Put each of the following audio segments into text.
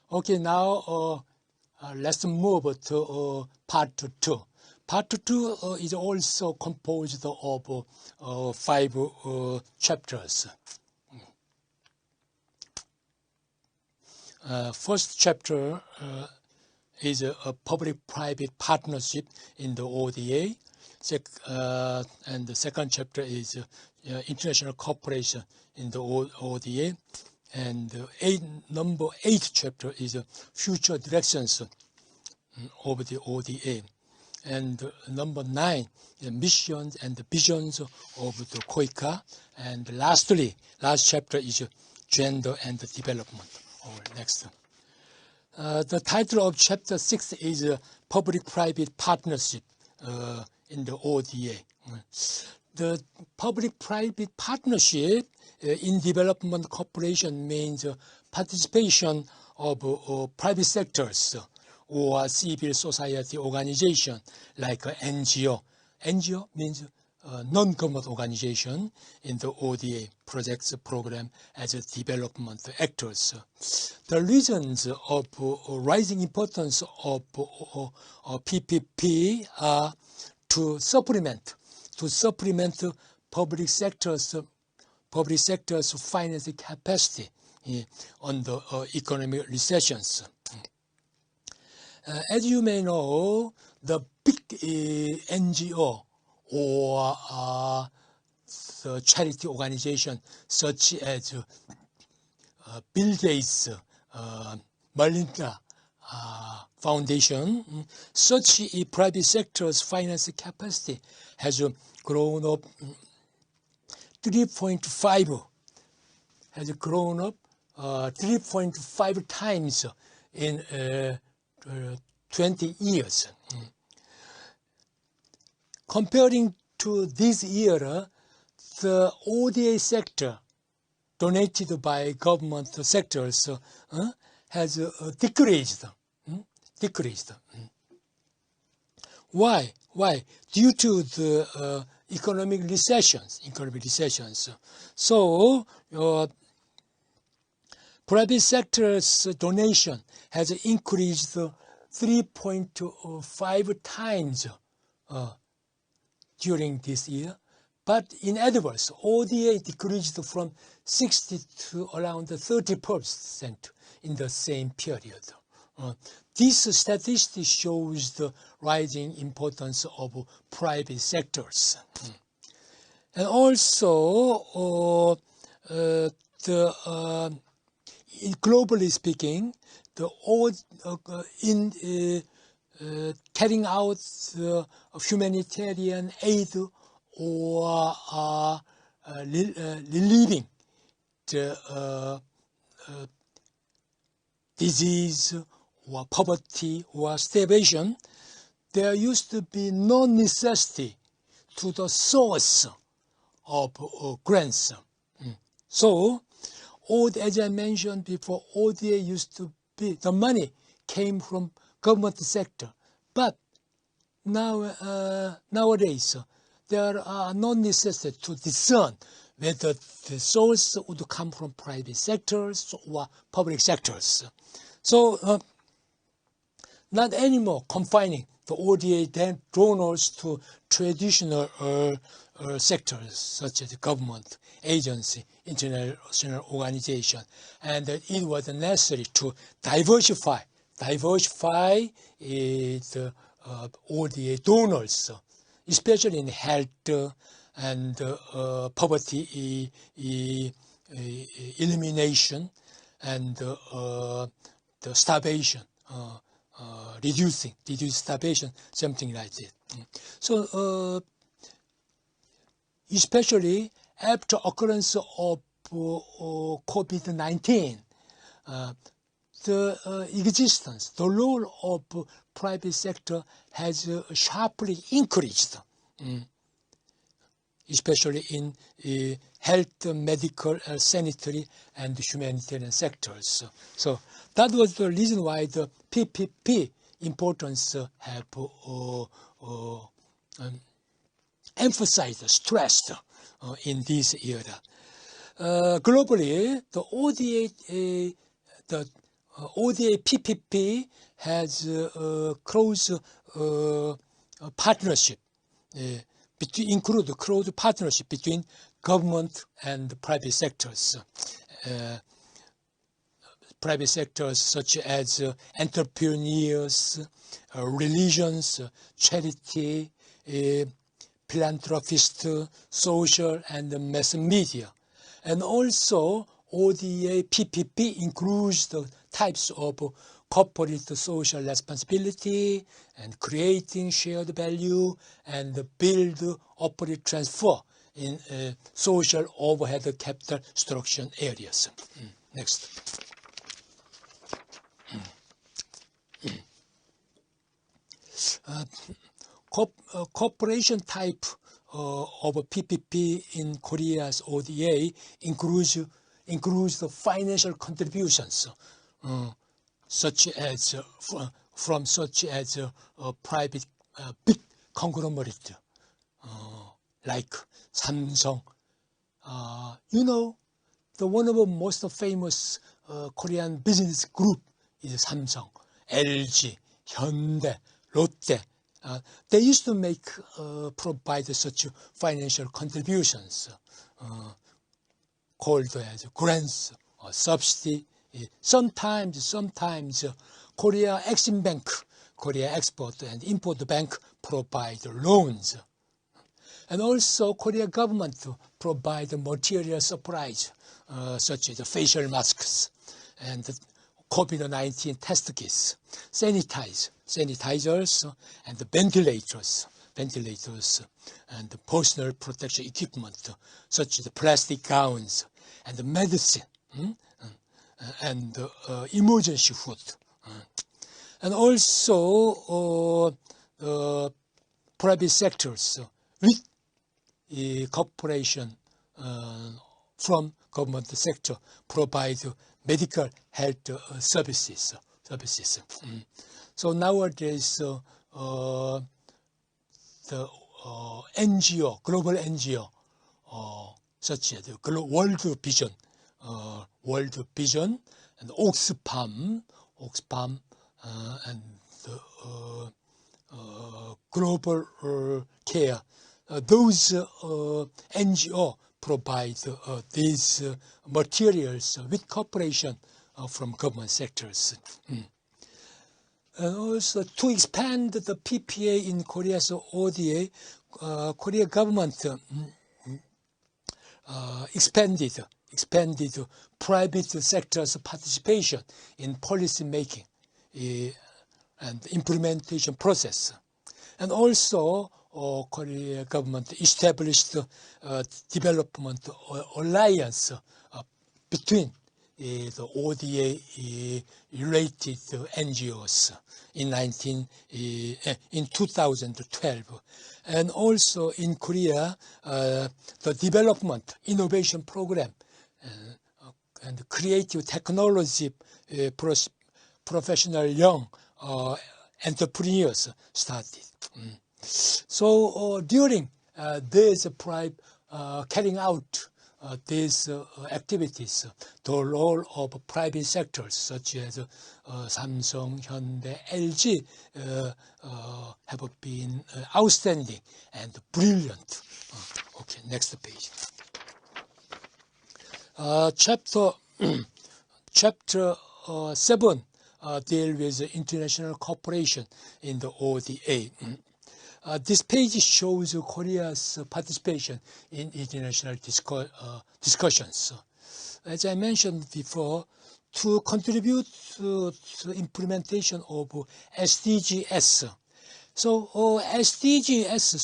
Okay, now let's move to part 2. Part 2 is also composed of 5 chapters. First chapter is a public-private partnership in the ODA, and the second chapter is international cooperation in the ODA, and number 8 chapter is future directions of the ODA, and number 9 missions and visions of the KDICA, and last chapter is gender and development. Next. The title of chapter 6 is public-private partnership in the ODA. The public-private partnership in development cooperation means participation of private sectors or civil society organization like NGO. NGO means non-government organization in the ODA projects program as a development actors. The reasons of rising importance of PPP are to supplement public sector's financing capacity on the economic recessions. As you may know, the big NGO or the charity organization such as Bill Gates, Melinda Foundation, such a private sector's financing capacity has grown up 3.5 times in 20 years. Comparing to this era, the ODA sector donated by government sectors has decreased. Why? Due to the economic recessions. So private sector's donation has increased 3.5 times during this year, but in other words, ODA decreased from 60 to around 30% in the same period. This statistic shows the rising importance of private sectors. And also, globally speaking, in carrying out humanitarian aid or relieving the disease or poverty or starvation, there used to be no necessity to the source of grants. So, as I mentioned before, ODA used to be, the money came from government sector, but nowadays there are no necessity to discern whether the source would come from private sectors or public sectors. So not anymore confining the ODA donors to traditional sectors such as government, agency, international organization, and it was necessary to diversify the ODA donors, especially in health and poverty elimination and the starvation, reduce starvation, something like that. So especially after occurrence of COVID-19, the role of private sector has sharply increased, especially in health, medical, sanitary, and humanitarian sectors. So that was the reason why the PPP importance have emphasized, stressed in this era. Globally, the ODA, the ODA PPP has close partnership, include close partnership between government and private sectors. Private sectors such as entrepreneurs, religions, charity, philanthropists, social and mass media. And also ODA PPP includes the types of corporate social responsibility and creating shared value and build, operate, transfer in social overhead capital structure areas. Next. Corporation type of PPP in Korea's ODA includes the financial contributions, such as private big conglomerate like Samsung. You know, one of the most famous Korean business group is Samsung, LG, Hyundai, Lotte. They used to provide such financial contributions called as grants or subsidy. Sometimes Korea Exim Bank, Korea Export and Import Bank provide loans. And also Korea government provide material supplies such as facial masks and COVID-19 test kits, sanitizers and ventilators, and personal protection equipment such as plastic gowns and medicine and emergency food. And also private sectors with cooperation from government sector provide medical health services. So nowadays, the NGO, global NGO, such as World Vision, and Oxfam, and Global Care, those NGO provide these materials with cooperation from government sectors. And also to expand the PPA in Korea's ODA, Korea government expanded private sector's participation in policy making and implementation process. And also Korea government established development alliance between the ODA related NGOs in 2012. And also in Korea, the development innovation program and creative technology professional young entrepreneurs started. So during this carrying out these activities, the role of private sectors such as Samsung, Hyundai, LG have been outstanding and brilliant. Okay, next page. Chapter 7 deal with international cooperation in the ODA. This page shows Korea's participation in international discussions. As I mentioned before, to contribute to the implementation of SDGs. So SDGs,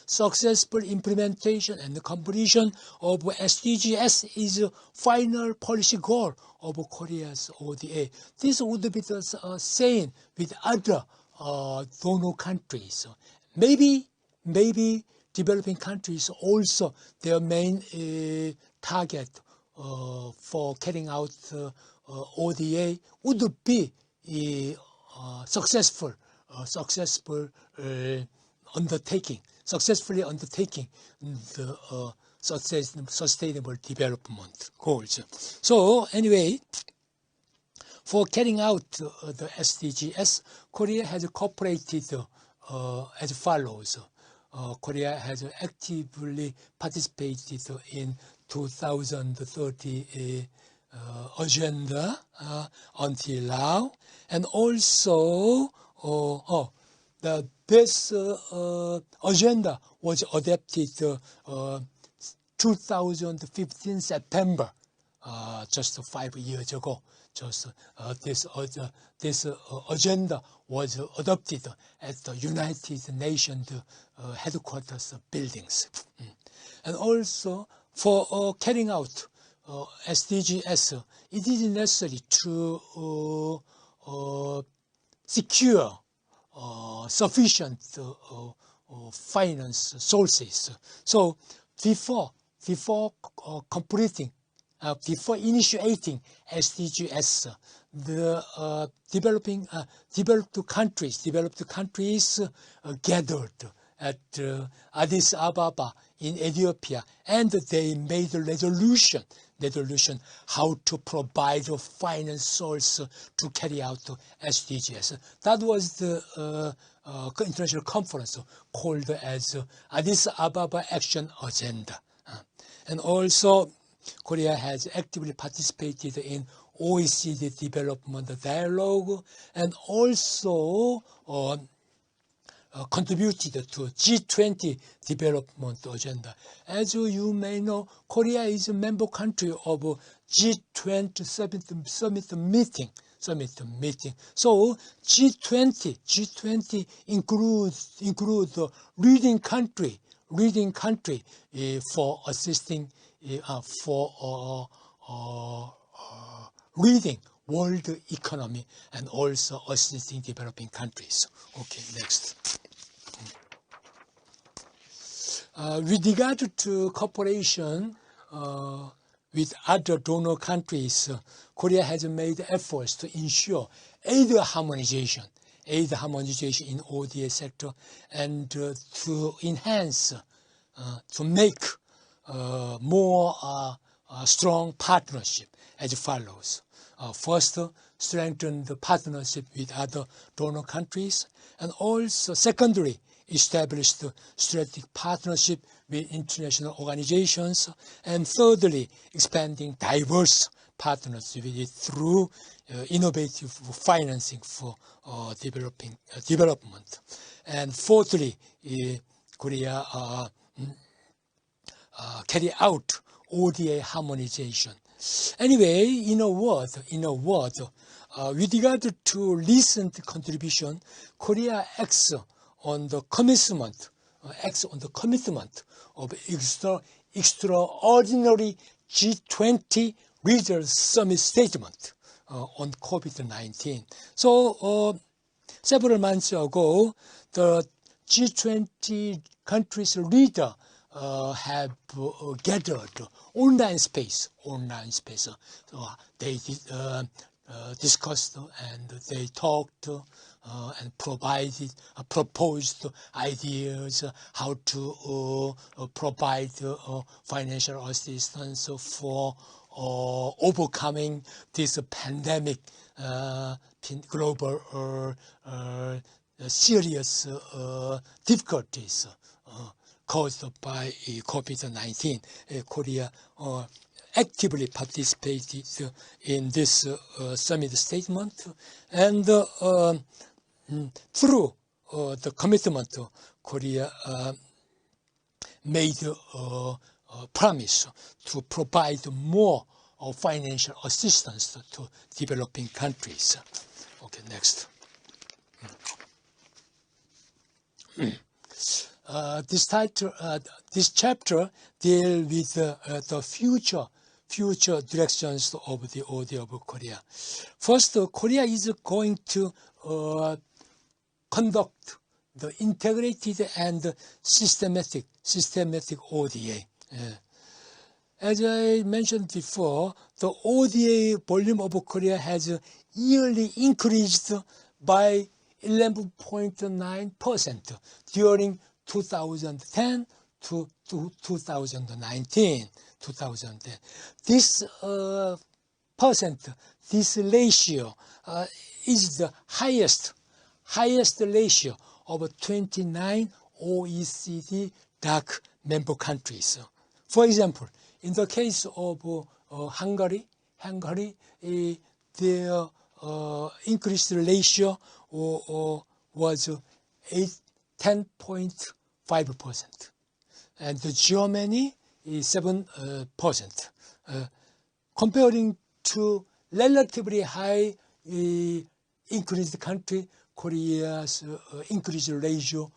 successful implementation and completion of SDGs is a final policy goal of Korea's ODA. This would be the same with other donor countries. Maybe developing countries also their main target for carrying out ODA would be successfully undertaking the sustainable development goals. So anyway, for carrying out the SDGs, Korea has cooperated as follows. Korea has actively participated in 2030 agenda until now, and also this agenda was adopted 2015 September, just 5 years ago. This agenda was adopted at the United Nations headquarters buildings. And also, for carrying out SDGs, it is necessary to secure sufficient finance sources. So before initiating SDGs, the developed countries gathered at Addis Ababa in Ethiopia, and they made a resolution how to provide a finance source to carry out SDGs. That was the international conference called as Addis Ababa Action Agenda. And also, Korea has actively participated in OECD development dialogue, and also contributed to G20 development agenda. As you may know, Korea is a member country of G20 summit meeting. So G20 includes leading country for assisting for leading world economy and also assisting developing countries. Okay, next. With regard to cooperation with other donor countries, Korea has made efforts to ensure aid harmonization in ODA sector, and to enhance, to make more strong partnership as follows. First, strengthen the partnership with other donor countries, and also secondly, establish the strategic partnership with international organizations, and thirdly, expanding diverse partnerships through innovative financing for development. And fourthly, Korea carry out ODA harmonization. Anyway, in a word, with regard to recent contribution, Korea acts on the commitment of extraordinary G20 leaders summit statement on COVID-19. So several months ago, the G20 countries leader have gathered online space. So they discussed and they talked and proposed ideas how to provide financial assistance for overcoming this pandemic, global serious difficulties caused by COVID-19. Korea actively participated in this summit statement, and through the commitment, Korea made a promise to provide more financial assistance to developing countries. Okay, next. This chapter deals with the future directions of the ODA of Korea. First, Korea is going to conduct the integrated and systematic ODA. As I mentioned before, the ODA volume of Korea has yearly increased by 11.9% during 2010 to 2019. This this ratio is the highest ratio of 29 OECD DAC member countries. For example, in the case of Hungary, their increased ratio was 10.5%, and Germany is 7%. Comparing to relatively high increased country, Korea's increased ratio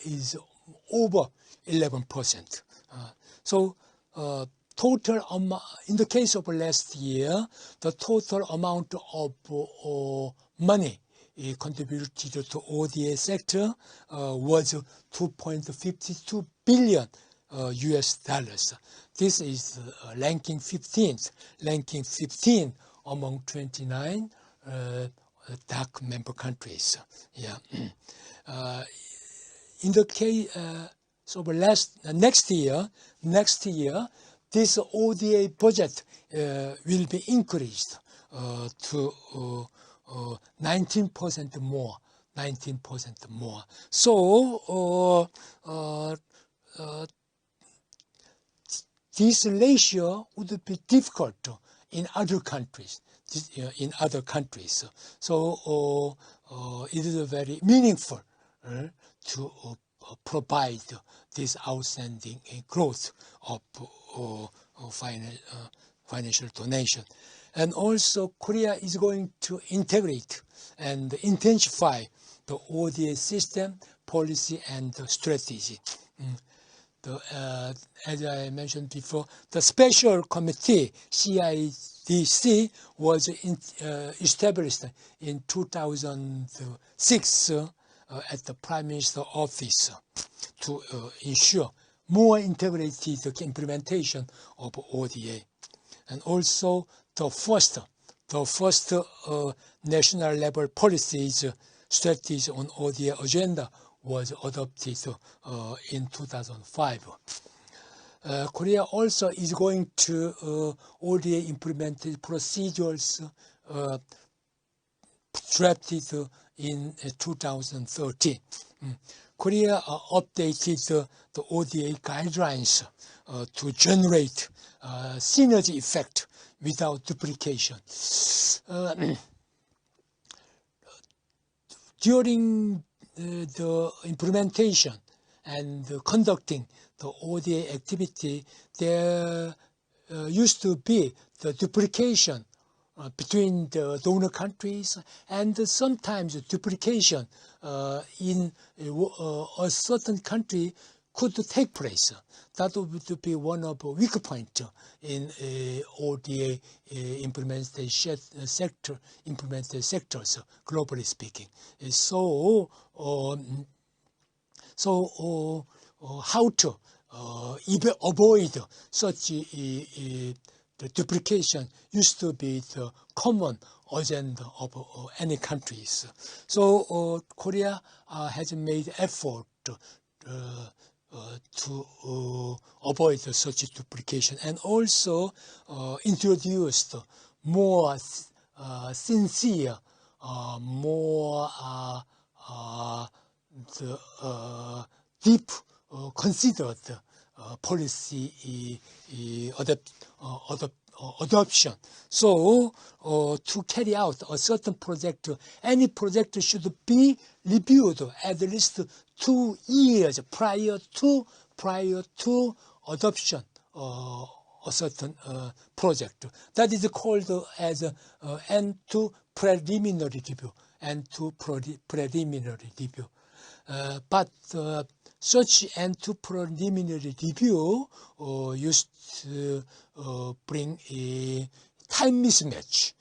is over 11%. So total amount, in the case of last year, the total amount of money contributed to ODA sector was 2.52 billion US dollars. This is ranking 15th among 29 DAC member countries. Yeah. In the case of next year, this ODA budget will be increased to 19% more. So this ratio would be difficult in other countries. So it is very meaningful to provide this outstanding growth of financial donation. And also Korea is going to integrate and intensify the ODA system, policy, and strategy. As I mentioned before, the special committee, CIDC, was established in 2006 at the Prime Minister's office to ensure more integrated implementation of ODA. And also the first national level policies strategy on ODA agenda was adopted in 2005. Korea also is going to ODA implemented procedures drafted in 2013. Korea updated the ODA guidelines to generate synergy effect without duplication. During the implementation and conducting the ODA activity, there used to be the duplication between the donor countries, and sometimes duplication in a certain country could take place. That would be one of the weak points in ODA implementation sectors, globally speaking. So how to avoid such the duplication used to be the common agenda of any countries. So Korea has made effort to avoid such duplication, and also introduced more sincere, more deep considered policy adoption. So to carry out a certain project, any project should be reviewed at least 2 years prior to adoption a certain project. That is called as N2 preliminary review. But such N2 preliminary review used to bring a time mismatch.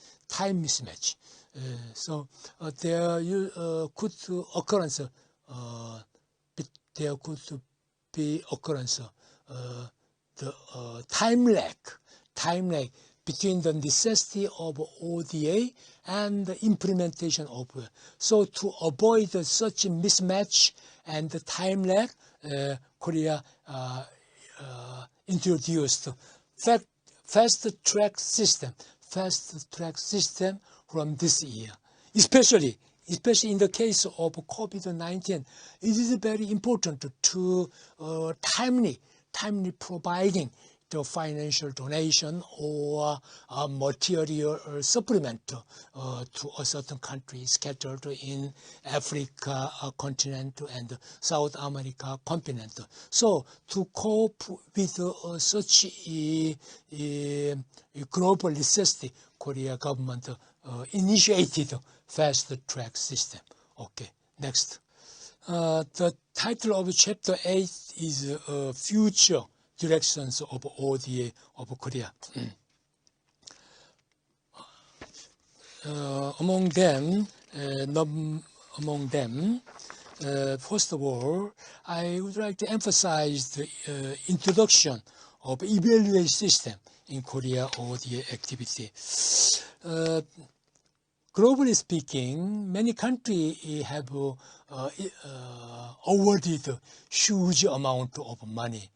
So there could be occurrence the time lag between the necessity of ODA and the implementation of it. So to avoid such mismatch and the time lag, Korea introduced fast track system fast-track system from this year. Especially in the case of COVID-19, it is very important to timely providing the financial donation or material supplement to a certain country scattered in Africa continent and South America continent. So to cope with such a global necessity, Korea government initiated fast-track system. Okay, next. The title of Chapter 8 is Future Directions of ODA of Korea. Among them, first of all, I would like to emphasize the introduction of evaluation system in Korea ODA activity. Globally speaking, many countries have awarded huge amount of money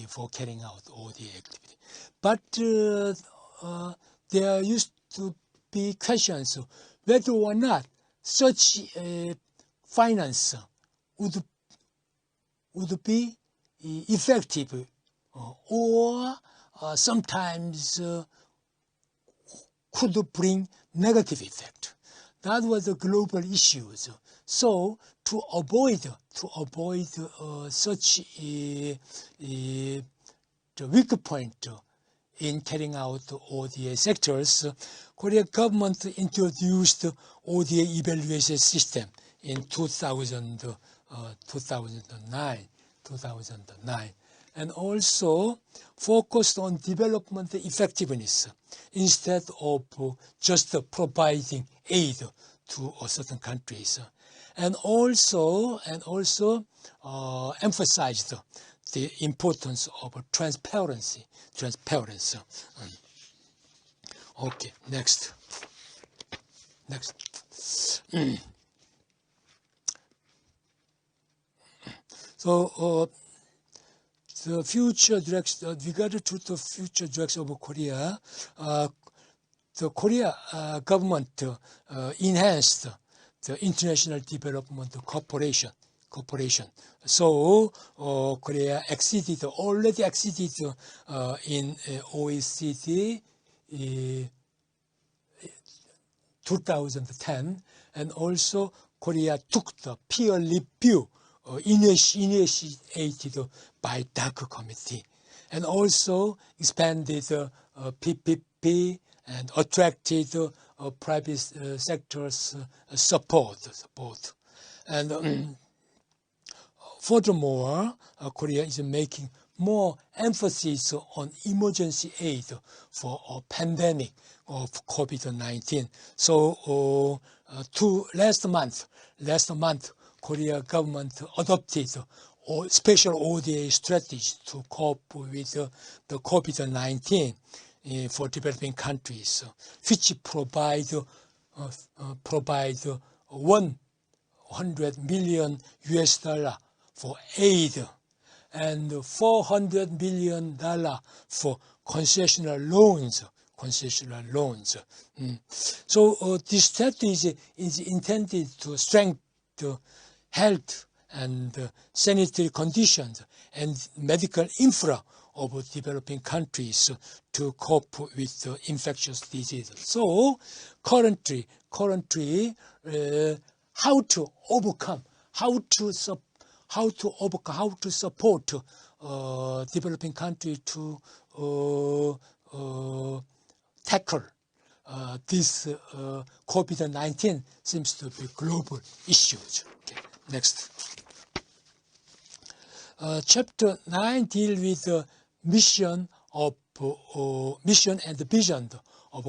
for carrying out ODA activity. But there used to be questions whether or not such finance would be effective or sometimes could bring negative effect. That was the global issues. So to avoid such the weak point in carrying out ODA sectors, Korean government introduced ODA evaluation system in 2009, and also focused on development effectiveness instead of just providing aid to certain countries, and also emphasized the importance of transparency. Okay, next. So the future direction, regarding to the future direction of Korea, the Korea government enhanced the international development cooperation. So Korea already exceeded in OECD 2010, and also Korea took the peer review initiated by DICA committee, and also expanded PPP and attracted private sector's support. And furthermore, Korea is making more emphasis on emergency aid for a pandemic of COVID-19. So last month, Korea government adopted a special ODA strategy to cope with the COVID-19 for developing countries, which provide $100 million for aid and $400 million for concessional loans. So this strategy is intended to strengthen health and sanitary conditions and medical infra of developing countries to cope with infectious diseases. So currently, how to support developing countries to tackle this COVID-19 seems to be global issues. Okay, next. Chapter 9 deals with the mission and the vision of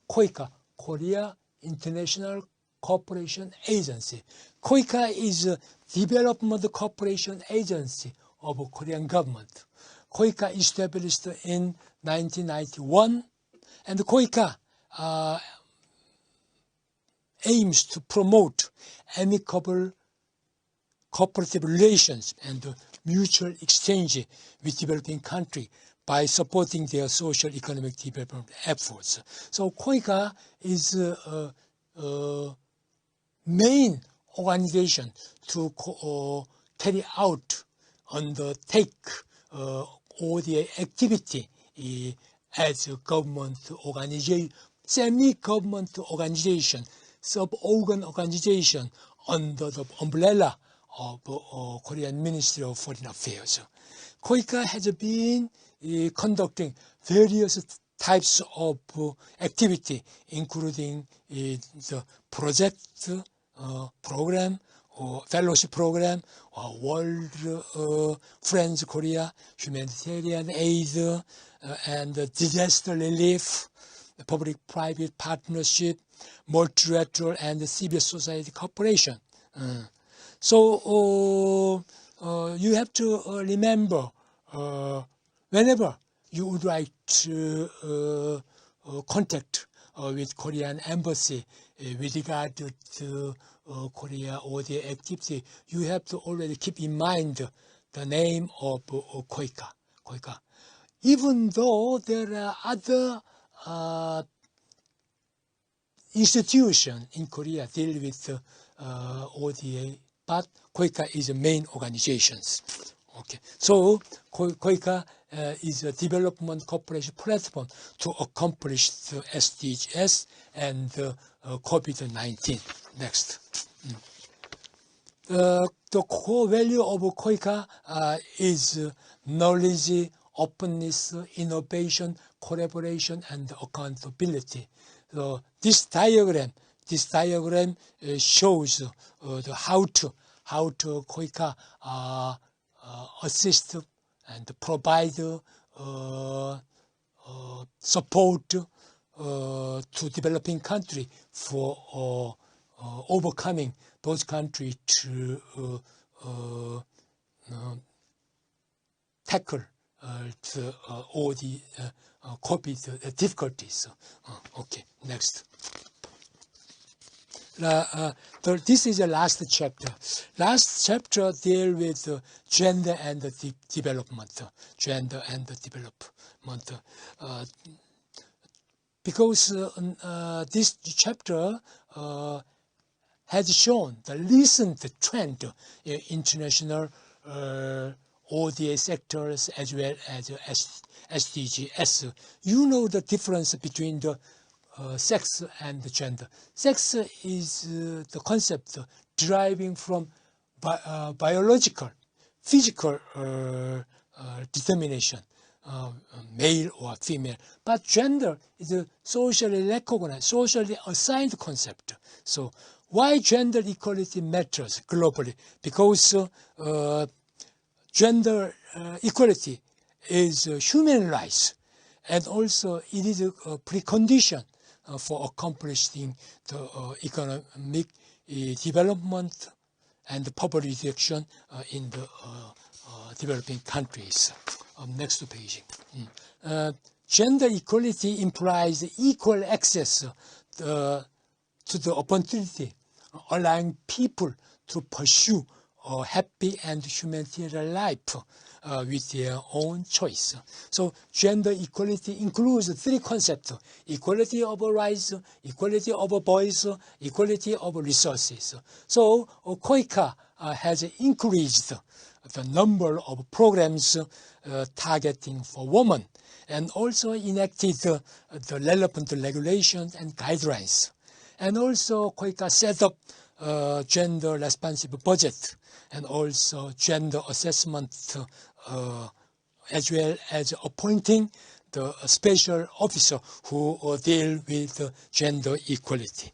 KDICA, Korea International Cooperation Agency. KDICA is a development cooperation agency of Korean government. KDICA established in 1991, and KDICA aims to promote amicable cooperative relations and mutual exchange with developing countries by supporting their social economic development efforts. So KDICA is a main organization to carry out, undertake ODA activity as a government organization, semi-government organization, sub-organ organization under the umbrella of Korean Ministry of Foreign Affairs. KDICA has been conducting various types of activity, including the project program, or fellowship program, or World Friends Korea, humanitarian aid, and disaster relief, public-private partnership, multilateral and civil society cooperation. So you have to remember, whenever you would like to contact with Korean embassy with regard to Korea ODA activity, you have to already keep in mind the name of KDICA. Even though there are other institutions in Korea deal with ODA, but KDICA is the main organizations. Okay, so KDICA is a development cooperation platform to accomplish the SDGs and COVID-19. Next. The core value of KDICA is knowledge, openness, innovation, collaboration, and accountability. So this diagram shows how to KDICA assist and provide support to developing country for overcoming those countries to tackle all the COVID difficulties. Okay, next. This is the last chapter. Last chapter deals with gender and development. Gender and development. Because this chapter has shown the recent trend in international ODA sectors as well as SDGs. You know the difference between the sex and gender. Sex is the concept deriving from biological, physical determination, male or female. But gender is a socially recognized, socially assigned concept. So why gender equality matters globally? Because gender equality is human rights, and also it is a precondition for accomplishing the economic development and poverty reduction in the developing countries. Next page. Gender equality implies equal access to the opportunity, allowing people to pursue a happy and humanitarian life with their own choice. So gender equality includes three concepts: equality of rights, equality of voice, equality of resources. So KDICA has increased the number of programs targeting for women, and also enacted the relevant regulations and guidelines. And also KDICA set up gender responsive budget, and also gender assessment, as well as appointing the special officer who deal with gender equality.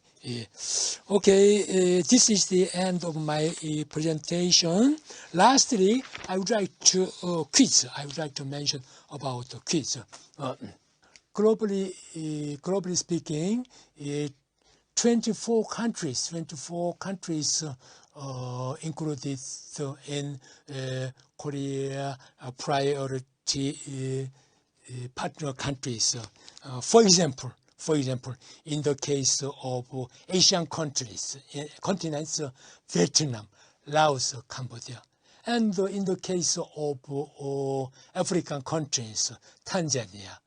Okay, this is the end of my presentation. Lastly, I would like to quiz. I would like to mention about the quiz. Globally speaking, 24 countries included in Korea priority partner countries. For example, in the case of Asian countries, continents, Vietnam, Laos, Cambodia, And in the case of African countries, Tanzania,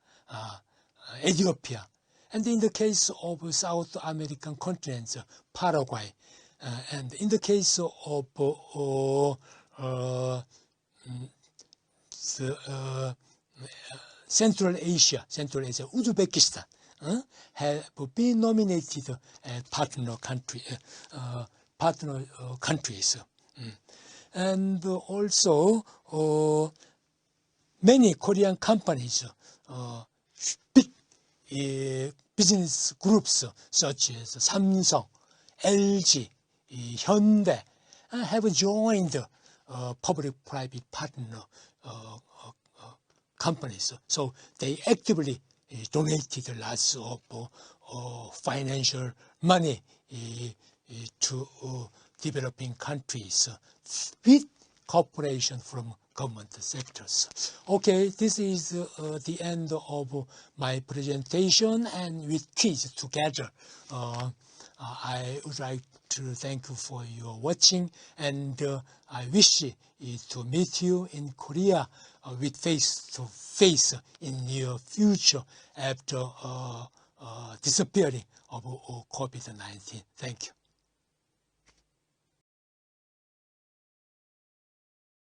Ethiopia, and in the case of South American continents, Paraguay, and in the case of Central Asia, Uzbekistan, have been nominated as partner countries. And also, many Korean companies, big business groups such as Samsung, LG, Hyundai, have joined public-private partner companies. So they actively donated lots of financial money to developing countries with cooperation from government sectors. Okay, this is the end of my presentation, and with quiz together. I would like to thank you for your watching, and I wish to meet you in Korea with face-to-face in near future after disappearing of COVID-19. Thank you.